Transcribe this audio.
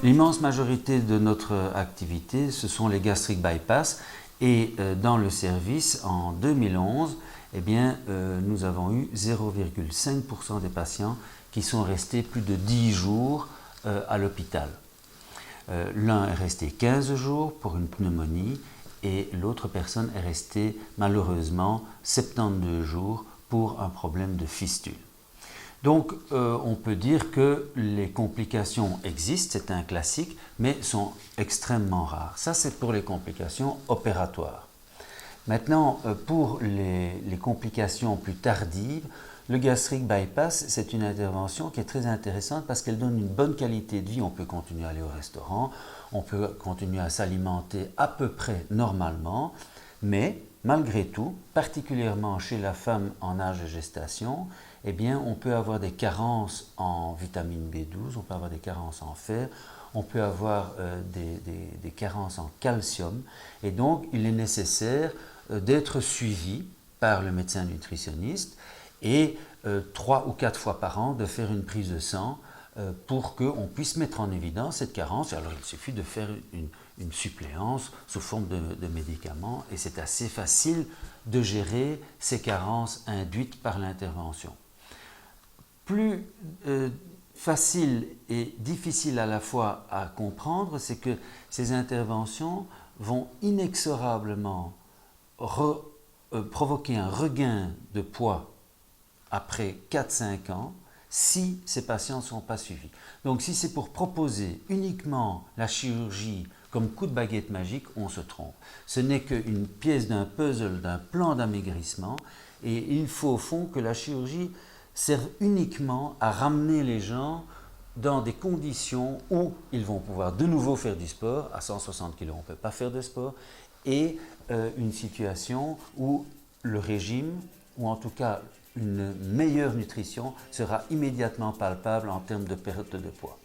L'immense majorité de notre activité, ce sont les gastric bypass. Et dans le service, en 2011, eh bien, nous avons eu 0,5% des patients qui sont restés plus de 10 jours à l'hôpital. L'un est resté 15 jours pour une pneumonie et l'autre personne est restée malheureusement 72 jours pour un problème de fistule. Donc on peut dire que les complications existent, c'est un classique, mais sont extrêmement rares. Ça c'est pour les complications opératoires. Maintenant, pour les complications plus tardives, le gastric bypass, c'est une intervention qui est très intéressante parce qu'elle donne une bonne qualité de vie. On peut continuer à aller au restaurant, on peut continuer à s'alimenter à peu près normalement, mais malgré tout, particulièrement chez la femme en âge de gestation, eh bien, on peut avoir des carences en vitamine B12, on peut avoir des carences en fer, on peut avoir des carences en calcium, et donc il est nécessaire d'être suivi par le médecin nutritionniste et 3 ou 4 fois par an de faire une prise de sang pour qu'on puisse mettre en évidence cette carence. Alors il suffit de faire une suppléance sous forme de médicaments et c'est assez facile de gérer ces carences induites par l'intervention. Plus facile et difficile à la fois à comprendre, c'est que ces interventions vont inexorablement provoquer un regain de poids après 4-5 ans si ces patients ne sont pas suivis. Donc si c'est pour proposer uniquement la chirurgie comme coup de baguette magique, on se trompe. Ce n'est qu'une pièce d'un puzzle, d'un plan d'amaigrissement et il faut au fond que la chirurgie serve uniquement à ramener les gens dans des conditions où ils vont pouvoir de nouveau faire du sport. À 160 kg, on ne peut pas faire de sport. Et une situation où le régime, ou en tout cas une meilleure nutrition, sera immédiatement palpable en termes de perte de poids.